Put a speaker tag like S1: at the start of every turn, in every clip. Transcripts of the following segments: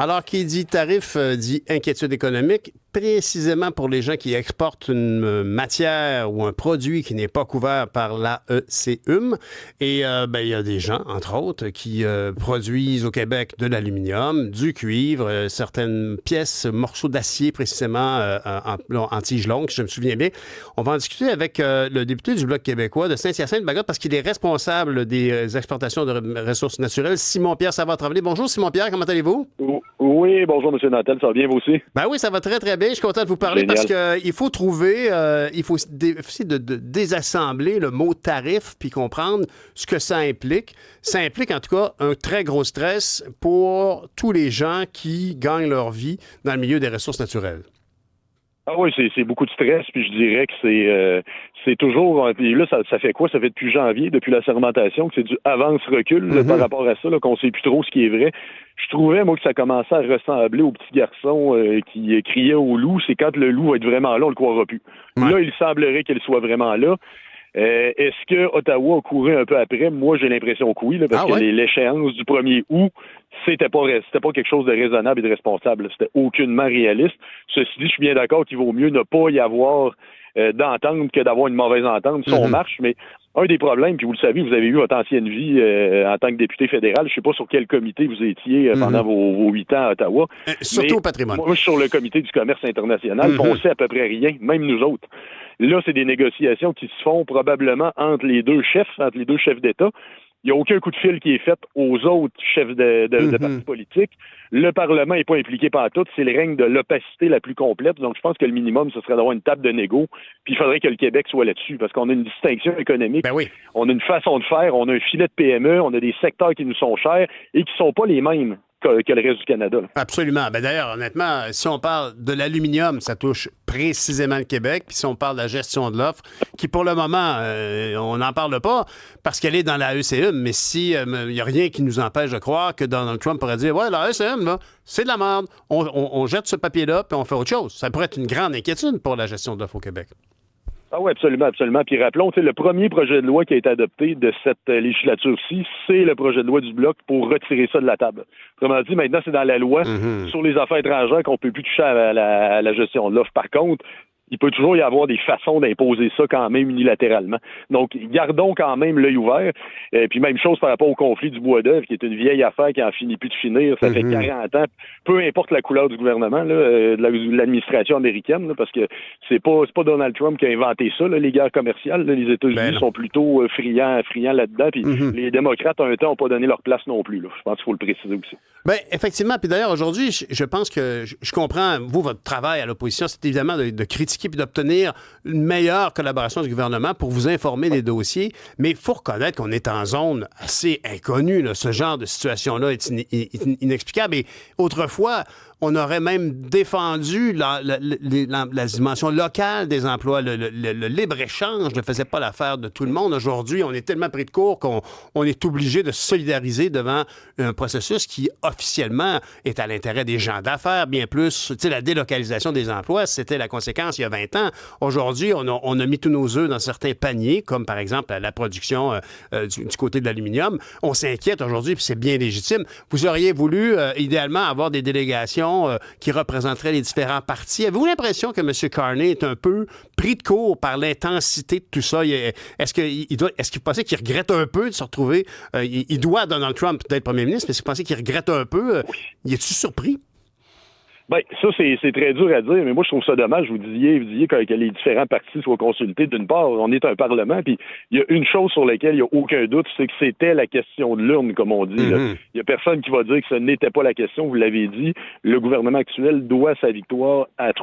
S1: Alors, qui dit tarif, dit inquiétude économique, précisément pour les gens qui exportent une matière ou un produit qui n'est pas couvert par l'AECUM. Et il y a des gens, entre autres, qui produisent au Québec de l'aluminium, du cuivre, certaines pièces, morceaux d'acier précisément en tige longue, si je me souviens bien. On va en discuter avec le député du Bloc québécois de Saint-Hyacinthe-Bagotte parce qu'il est responsable des exportations de ressources naturelles. Simon-Pierre Savard-Tremblay. Bonjour Simon-Pierre, comment allez-vous?
S2: Oui, bonjour M. Nantel, ça va bien vous aussi?
S1: Ben oui, ça va très très bien. Je suis content de vous parler.
S2: Génial.
S1: Parce qu'il faut trouver, il faut essayer de désassembler le mot tarif puis comprendre ce que ça implique. Ça implique en tout cas un très gros stress pour tous les gens qui gagnent leur vie dans le milieu des ressources naturelles.
S2: Ah oui, c'est beaucoup de stress, puis je dirais que c'est toujours... Puis là, ça fait quoi? Ça fait depuis janvier, depuis la sermentation, que c'est du avance-recul là, par rapport à ça, là, qu'on sait plus trop ce qui est vrai. Je trouvais, moi, que ça commençait à ressembler au petit garçon qui criait au loup. C'est quand le loup va être vraiment là, on le croira plus.
S1: Ouais.
S2: Là, il semblerait qu'il soit vraiment là. Est-ce que Ottawa a couru un peu après? Moi, j'ai l'impression que oui, là, parce que l'échéance du 1er août, c'était pas quelque chose de raisonnable et de responsable. C'était aucunement réaliste. Ceci dit, je suis bien d'accord qu'il vaut mieux ne pas y avoir d'entente que d'avoir une mauvaise entente. Ça, on marche, mais un des problèmes, puis vous le savez, vous avez eu votre ancienne vie en tant que député fédéral. Je sais pas sur quel comité vous étiez pendant vos 8 ans à Ottawa.
S1: Surtout au patrimoine.
S2: Moi, je suis sur le comité du commerce international, puis on sait à peu près rien, même nous autres. Là, c'est des négociations qui se font probablement entre les deux chefs d'État. Il n'y a aucun coup de fil qui est fait aux autres chefs de partis politiques. Le Parlement n'est pas impliqué par tout. C'est le règne de l'opacité la plus complète. Donc, je pense que le minimum, ce serait d'avoir une table de négo. Puis, il faudrait que le Québec soit là-dessus parce qu'on a une distinction économique.
S1: Ben oui.
S2: On a une façon de faire. On a un filet de PME. On a des secteurs qui nous sont chers et qui ne sont pas les mêmes que le reste du Canada. Là.
S1: Absolument. Ben d'ailleurs, honnêtement, si on parle de l'aluminium, ça touche précisément le Québec. Puis si on parle de la gestion de l'offre, qui pour le moment, on n'en parle pas parce qu'elle est dans la ECM, mais si il n'y a rien qui nous empêche de croire que Donald Trump pourrait dire « Ouais, la ECM, là, c'est de la merde. On jette ce papier-là puis on fait autre chose. » Ça pourrait être une grande inquiétude pour la gestion de l'offre au Québec.
S2: Ah oui, absolument, absolument. Puis rappelons, le premier projet de loi qui a été adopté de cette législature-ci, c'est le projet de loi du Bloc pour retirer ça de la table. Autrement dit, maintenant, c'est dans la loi sur les affaires étrangères qu'on ne peut plus toucher à la gestion de l'offre. Par contre, il peut toujours y avoir des façons d'imposer ça quand même unilatéralement. Donc, gardons quand même l'œil ouvert. Puis même chose par rapport au conflit du bois d'œuvre, qui est une vieille affaire qui en finit plus de finir. Ça fait 40 ans. Peu importe la couleur du gouvernement, là, de l'administration américaine, là, parce que c'est pas Donald Trump qui a inventé ça, là, les guerres commerciales. Là, les États-Unis sont plutôt friands là-dedans. Puis les démocrates, un temps, n'ont pas donné leur place non plus. Là. Je pense qu'il faut le préciser aussi.
S1: Bien, effectivement. Puis d'ailleurs, aujourd'hui, je pense que je comprends, vous, votre travail à l'opposition, c'est évidemment de critiquer puis d'obtenir une meilleure collaboration du gouvernement pour vous informer des dossiers. Mais il faut reconnaître qu'on est en zone assez inconnue. Là. Ce genre de situation-là est inexplicable. Et autrefois, on aurait même défendu la dimension locale des emplois. Le libre-échange ne faisait pas l'affaire de tout le monde. Aujourd'hui, on est tellement pris de court qu'on est obligé de se solidariser devant un processus qui, officiellement, est à l'intérêt des gens d'affaires, bien plus. Tu sais, la délocalisation des emplois, c'était la conséquence il y a 20 ans. Aujourd'hui, on a mis tous nos œufs dans certains paniers, comme par exemple la production du côté de l'aluminium. On s'inquiète aujourd'hui, puis c'est bien légitime. Vous auriez voulu, idéalement, avoir des délégations qui représenteraient les différents partis. Avez-vous l'impression que M. Carney est un peu pris de court par l'intensité de tout ça? Est-ce que vous pensez qu'il regrette un peu de se retrouver? Il doit à Donald Trump d'être premier ministre, mais est-ce que vous pensez qu'il regrette un peu? Y est-il surpris?
S2: Ben, ça, c'est très dur à dire, mais moi, je trouve ça dommage. Vous disiez que les différents partis soient consultés. D'une part, on est un Parlement, puis il y a une chose sur laquelle il n'y a aucun doute, c'est que c'était la question de l'urne, comme on dit. Il n'y a personne qui va dire que ce n'était pas la question. Vous l'avez dit, le gouvernement actuel doit sa victoire à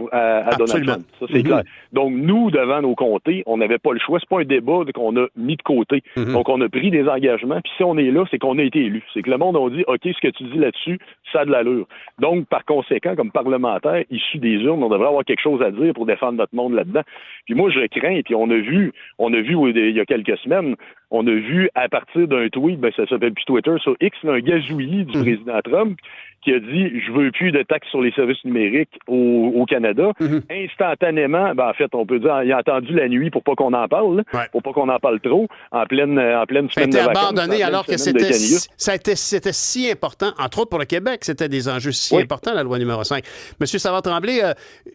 S2: Donald Trump. Ça, c'est clair. Donc, nous, devant nos comtés, on n'avait pas le choix. C'est pas un débat qu'on a mis de côté. Donc, on a pris des engagements, puis si on est là, c'est qu'on a été élu. C'est que le monde a dit, OK, ce que tu dis là-dessus, ça a de l'allure. Donc, par conséquent, comme parlementaire issu des urnes, on devrait avoir quelque chose à dire pour défendre notre monde là-dedans. Puis moi, je crains, puis on a vu il y a quelques semaines, On a vu à partir d'un tweet, ça s'appelle plus Twitter, sur X, un gazouillis du président Trump qui a dit « Je veux plus de taxes sur les services numériques au Canada ». Instantanément, en fait, on peut dire, il a attendu la nuit pour pas qu'on en parle, pour pas qu'on en parle trop, en pleine semaine de vacances.
S1: Abandonné alors que c'était si important, entre autres pour le Québec, c'était des enjeux si importants, la loi numéro 5. Monsieur Savard-Tremblay,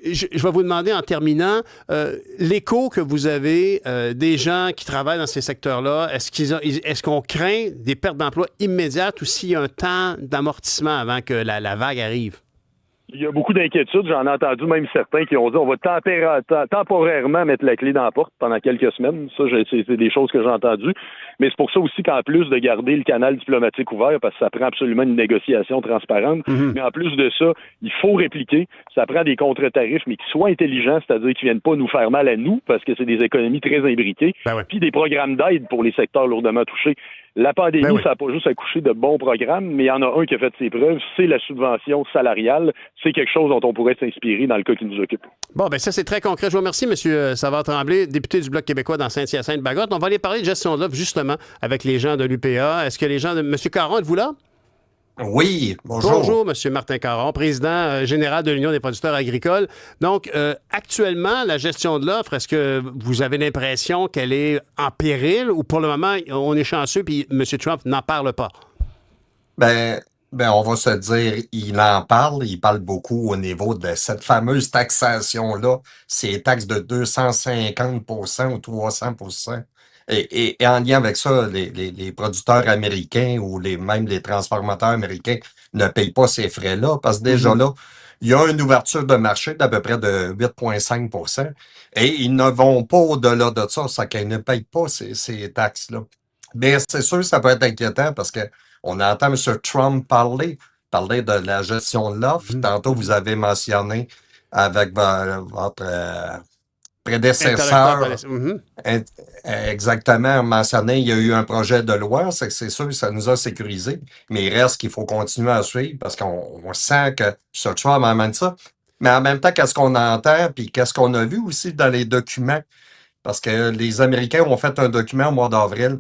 S1: je vais vous demander en terminant, l'écho que vous avez des gens qui travaillent dans ces secteurs-là, est-ce qu'on craint des pertes d'emploi immédiates ou s'il y a un temps d'amortissement avant que la vague arrive?
S2: Il y a beaucoup d'inquiétudes. J'en ai entendu même certains qui ont dit on va temporairement mettre la clé dans la porte pendant quelques semaines. Ça, c'est des choses que j'ai entendues. Mais c'est pour ça aussi qu'en plus de garder le canal diplomatique ouvert, parce que ça prend absolument une négociation transparente, mais en plus de ça, il faut répliquer. Ça prend des contre-tarifs, mais qui soient intelligents, c'est-à-dire qu'ils ne viennent pas nous faire mal à nous, parce que c'est des économies très imbriquées, puis des programmes d'aide pour les secteurs lourdement touchés. La pandémie, ça n'a pas juste accouché de bons programmes, mais il y en a un qui a fait ses preuves, c'est la subvention salariale. C'est quelque chose dont on pourrait s'inspirer dans le cas qui nous occupe.
S1: Bon, ça, c'est très concret. Je vous remercie, M. Savard-Tremblay, député du Bloc québécois dans Saint-Hyacinthe-Bagotte. On va aller parler de gestion de l'offre, justement, avec les gens de l'UPA. Est-ce que les gens de... M. Caron, êtes-vous là?
S3: Oui, bonjour.
S1: Bonjour, M. Martin Caron, président général de l'Union des producteurs agricoles. Donc, actuellement, la gestion de l'offre, est-ce que vous avez l'impression qu'elle est en péril ou pour le moment, on est chanceux puis M. Trump n'en parle pas?
S3: On va se dire, il parle beaucoup au niveau de cette fameuse taxation-là, ces taxes de 250% ou 300%. Et en lien avec ça, les producteurs américains ou même les transformateurs américains ne payent pas ces frais-là parce que déjà là, il y a une ouverture de marché d'à peu près de 8,5% et ils ne vont pas au-delà de ça, ça qu'ils ne payent pas ces taxes-là. Mais c'est sûr, ça peut être inquiétant parce que on entend M. Trump parler de la gestion de l'offre. Tantôt, vous avez mentionné avec votre prédécesseur, exactement, mentionné, il y a eu un projet de loi, c'est sûr, ça nous a sécurisé, mais il reste qu'il faut continuer à suivre parce qu'on sent que M. Trump amène ça. Mais en même temps, qu'est-ce qu'on entend, puis qu'est-ce qu'on a vu aussi dans les documents, parce que les Américains ont fait un document au mois d'avril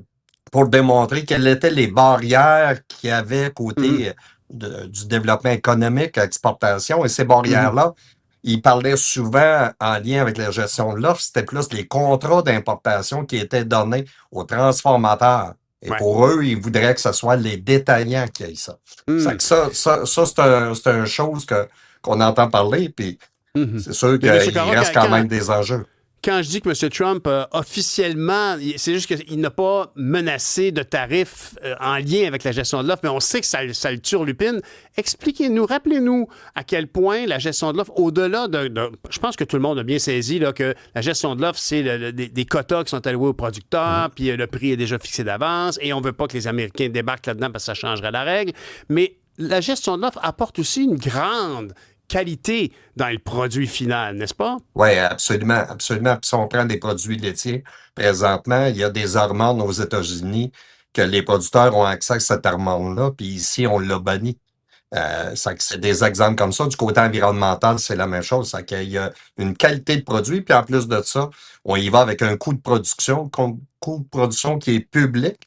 S3: pour démontrer quelles étaient les barrières qu'il y avait côté du développement économique à l'exportation. Et ces barrières-là, ils parlaient souvent en lien avec la gestion de l'offre, c'était plus les contrats d'importation qui étaient donnés aux transformateurs. Et pour eux, ils voudraient que ce soit les détaillants qui aient ça. Ça, c'est une chose qu'on entend parler, puis c'est sûr qu'il reste quand même des enjeux.
S1: Quand je dis que M. Trump, officiellement, c'est juste qu'il n'a pas menacé de tarifs en lien avec la gestion de l'offre, mais on sait que ça le turlupine. Expliquez-nous, rappelez-nous à quel point la gestion de l'offre, au-delà de... Je pense que tout le monde a bien saisi là, que la gestion de l'offre, c'est des quotas qui sont alloués aux producteurs, puis le prix est déjà fixé d'avance, et on ne veut pas que les Américains débarquent là-dedans parce que ça changerait la règle. Mais la gestion de l'offre apporte aussi une grande qualité dans le produit final, n'est-ce pas?
S3: Oui, absolument, absolument. Puis si on prend des produits laitiers, présentement, il y a des hormones aux États-Unis que les producteurs ont accès à cette hormone-là, puis ici, on l'a banni. C'est des exemples comme ça. Du côté environnemental, c'est la même chose. C'est qu'il y a une qualité de produit, puis en plus de ça, on y va avec un coût de production qui est public,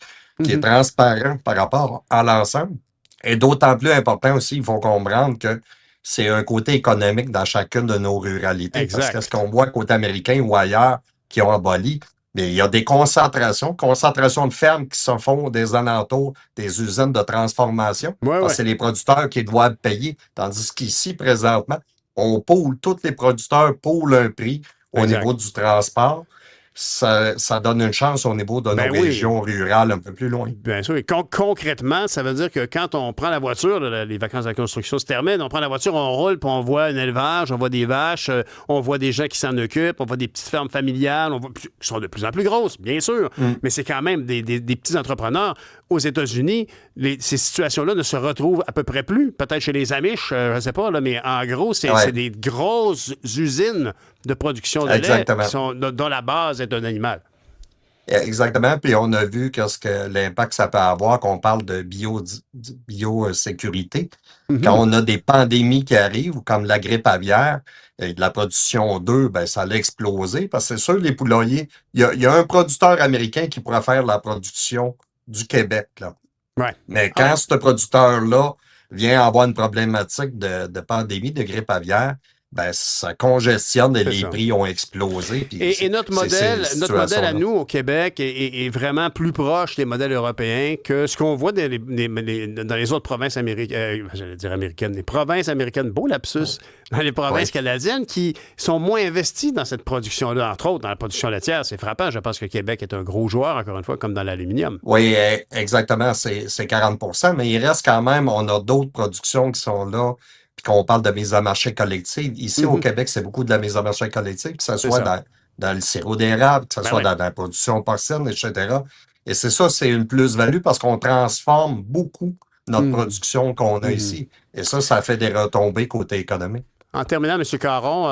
S3: qui est transparent par rapport à l'ensemble. Et d'autant plus important aussi, il faut comprendre que c'est un côté économique dans chacune de nos ruralités.
S1: Exact.
S3: Parce que ce qu'on voit côté américain ou ailleurs qui ont aboli, mais il y a des concentrations de fermes qui se font des alentours des usines de transformation. C'est les producteurs qui doivent payer. Tandis qu'ici, présentement, on poule, tous les producteurs poulent un prix au niveau du transport. Ça donne une chance au niveau de nos régions rurales un peu plus loin.
S1: Bien sûr. Et concrètement, ça veut dire que quand on prend la voiture, les vacances de la construction se terminent, on prend la voiture, on roule, puis on voit un élevage, on voit des vaches, on voit des gens qui s'en occupent, on voit des petites fermes familiales, qui sont de plus en plus grosses, bien sûr, mais c'est quand même des petits entrepreneurs. Aux États-Unis, ces situations-là ne se retrouvent à peu près plus. Peut-être chez les Amish, je ne sais pas, là, mais en gros, c'est des grosses usines de production de lait dont la base est un animal.
S3: Exactement. Puis on a vu qu'est-ce que l'impact ça peut avoir, qu'on parle de biosécurité. Quand on a des pandémies qui arrivent, comme la grippe aviaire et de la production d'œufs, ben ça allait exploser. Parce que c'est sûr, les poulaillers, il y a un producteur américain qui pourrait faire la production du Québec, là.
S1: Ouais.
S3: Mais quand ce producteur-là vient avoir une problématique de pandémie, de grippe aviaire, ben ça congestionne et
S1: C'est
S3: les
S1: ça.
S3: prix ont explosé. Puis
S1: Et notre
S3: c'est ces
S1: modèle à
S3: situations-là.
S1: nous au Québec est vraiment plus proche des modèles européens que ce qu'on voit dans les autres provinces américaines, j'allais dire américaines, les provinces américaines, beau lapsus, dans les provinces
S3: Oui.
S1: canadiennes qui sont moins investies dans cette production-là, entre autres dans la production laitière. C'est frappant. Je pense que Québec est un gros joueur, encore une fois, comme dans l'aluminium.
S3: Oui, exactement, c'est 40%, mais il reste quand même, on a d'autres productions qui sont là, puis qu'on parle de mise en marché collective. Ici, au
S1: Mhm.
S3: Québec, c'est beaucoup de la mise en marché collective, que ce
S1: C'est
S3: soit
S1: ça.
S3: dans le sirop d'érable, que ce
S1: Ben
S3: soit
S1: oui.
S3: dans la production porcine, etc. Et c'est ça, c'est une plus-value parce qu'on transforme beaucoup notre
S1: Mhm.
S3: production qu'on a
S1: Mhm.
S3: ici. Et ça fait des retombées côté économique.
S1: En terminant, M. Caron,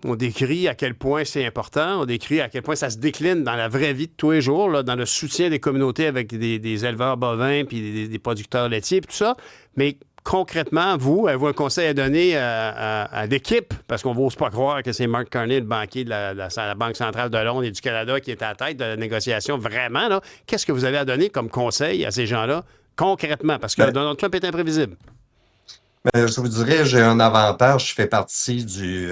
S1: on décrit à quel point c'est important, on décrit à quel point ça se décline dans la vraie vie de tous les jours, là, dans le soutien des communautés avec des éleveurs bovins puis des producteurs laitiers puis tout ça. Mais concrètement, vous, avez-vous un conseil à donner à l'équipe? Parce qu'on n'ose pas croire que c'est Mark Carney, le banquier de la Banque centrale de Londres et du Canada, qui est à la tête de la négociation. Vraiment, là, qu'est-ce que vous avez à donner comme conseil à ces gens-là, concrètement? Parce que
S3: Ben,
S1: Donald Trump est imprévisible.
S3: Je vous dirais, j'ai un avantage. Je fais partie du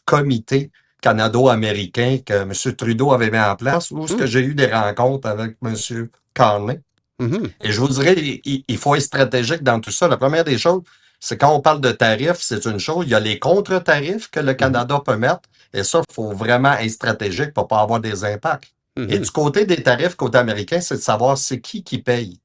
S3: comité canado-américain que M. Trudeau avait mis en place, où ce que
S1: Hum.
S3: j'ai eu des rencontres avec M. Carney.
S1: Mhm.
S3: Et je vous dirais, il faut être stratégique dans tout ça. La première des choses, c'est quand on parle de tarifs, c'est une chose. Il y a les contre-tarifs que le
S1: Mhm.
S3: Canada peut mettre. Et ça, il faut vraiment être stratégique pour pas avoir des impacts. Et
S1: Mhm.
S3: du côté des tarifs, côté américain, c'est de savoir c'est qui paye.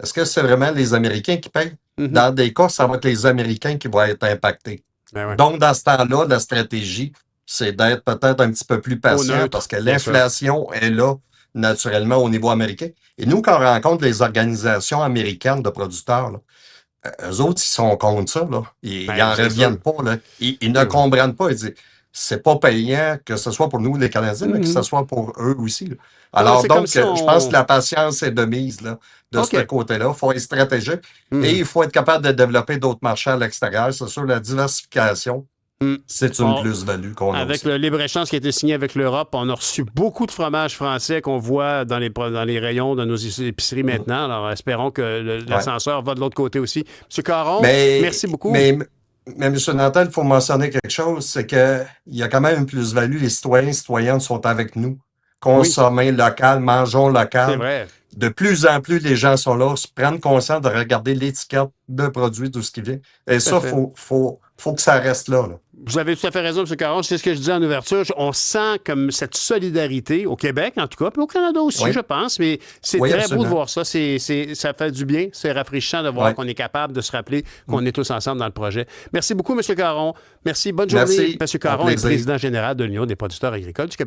S3: Est-ce que c'est vraiment les Américains qui payent?
S1: Mhm.
S3: Dans des cas, ça va être les Américains qui vont être impactés.
S1: Ben ouais.
S3: Donc, dans ce temps-là, la stratégie, c'est d'être peut-être un petit peu plus
S1: Au
S3: patient parce
S1: neutre,
S3: que
S1: bien sûr.
S3: l'inflation est là naturellement au niveau américain. Et nous, quand on rencontre les organisations américaines de producteurs, là, eux autres, ils sont contre ça. Là. Ils
S1: Ben,
S3: en
S1: c'est sûr.
S3: reviennent pas. Là. Ils ne
S1: Ben oui.
S3: comprennent pas. Ils disent, c'est pas payant, que ce soit pour nous, les Canadiens, mais que ce
S1: Mhm.
S3: soit pour eux aussi. Là.
S1: Non,
S3: Alors,
S1: c'est comme
S3: donc,
S1: si
S3: je pense que
S1: on...
S3: la patience est de mise là, de ce
S1: OK.
S3: côté-là. Il faut être stratégique et
S1: Mhm.
S3: il faut être capable de développer d'autres marchés à l'extérieur. C'est sûr, la diversification,
S1: Mhm.
S3: c'est une
S1: Bon,
S3: plus-value qu'on a
S1: avec
S3: aussi.
S1: le libre-échange qui a été signé avec l'Europe, on a reçu beaucoup de fromages français qu'on voit dans les rayons de nos épiceries
S3: Mm.
S1: maintenant. Alors, espérons que
S3: Ouais.
S1: l'ascenseur va de l'autre côté aussi. Monsieur Caron,
S3: Mais,
S1: merci beaucoup.
S3: mais, mais M. Nantel, il faut mentionner quelque chose, c'est qu'il y a quand même une plus-value. Les citoyens et citoyennes sont avec nous.
S1: Oui,
S3: Consommer local, mangeons
S1: c'est
S3: local.
S1: vrai.
S3: De plus en plus, les gens sont là, se prennent conscience de regarder l'étiquette de produit, tout ce qui vient. Et
S1: Tout à
S3: ça,
S1: fait.
S3: faut que ça reste là, là.
S1: Vous avez tout à fait raison, M. Caron. C'est ce que je disais en ouverture. On sent comme cette solidarité au Québec, en tout cas, puis au Canada aussi,
S3: Oui,
S1: je pense. Mais c'est
S3: oui,
S1: très beau de
S3: absolument.
S1: voir ça. Ça fait du bien. C'est rafraîchissant de voir
S3: Oui.
S1: qu'on est capable de se rappeler qu'on est tous ensemble dans le projet. Merci beaucoup, M. Caron. Merci. Bonne journée.
S3: Merci.
S1: M.
S3: Au
S1: Caron est
S3: plaisir.
S1: président général de l'Union des producteurs agricoles du Québec.